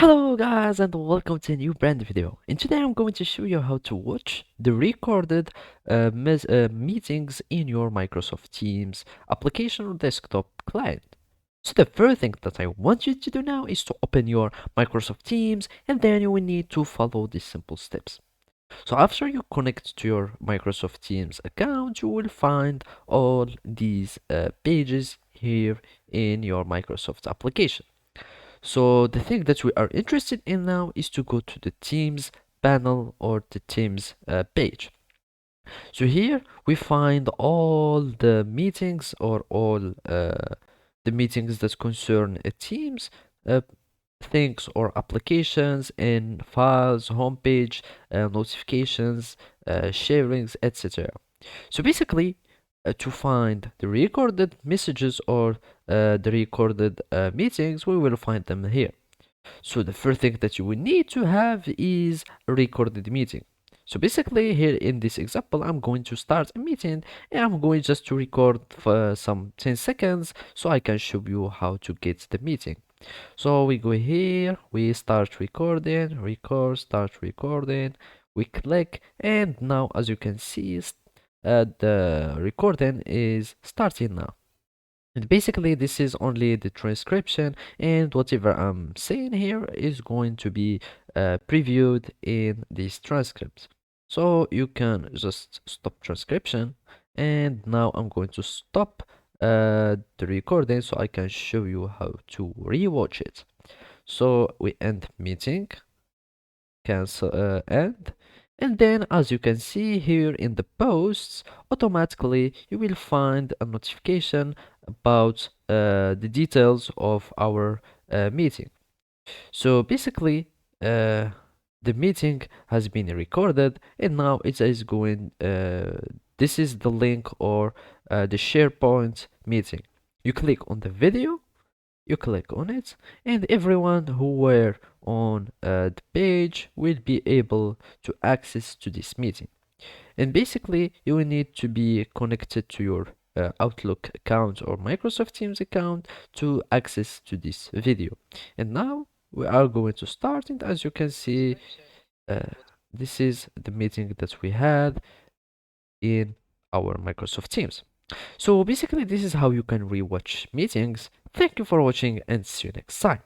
Hello guys and welcome to a new brand new video. And today I'm going to show you how to watch the recorded meetings in your Microsoft Teams application or desktop client. So the first thing that I want you to do now is to open your Microsoft Teams, and then you will need to follow these simple steps. So after you connect to your Microsoft Teams account, you will find all these pages here in your Microsoft application. So the thing that we are interested in now is to go to the Teams panel or the Teams page. So here we find all the meetings or all the meetings that concern Teams uh, things or applications in files, homepage, notifications, sharings, etc. So basically, to find the recorded messages or the recorded meetings, we will find them here. So the first thing that you will need to have is a recorded meeting. So basically here in this example, I'm going to start a meeting and I'm going just to record for some 10 seconds so I can show you how to get the meeting. So we go here, we start recording, start recording, we click, and now as you can see, the recording is starting now. And basically, this is only the transcription, and whatever I'm saying here is going to be previewed in this transcript. So you can just stop transcription, and now I'm going to stop the recording so I can show you how to rewatch it. So we end meeting, cancel end, and then as you can see here in the posts, automatically you will find a notification about the details of our meeting. So basically, the meeting has been recorded, and now it is going. This is the link or the SharePoint meeting. You click on the video, you click on it, and everyone who were on the page will be able to access to this meeting. And basically, you will need to be connected to your Outlook account or Microsoft Teams account to access to this video. And now we are going to start, and as you can see, uh, this is the meeting that we had in our Microsoft Teams. So basically, this is how you can rewatch meetings. Thank you for watching and see you next time.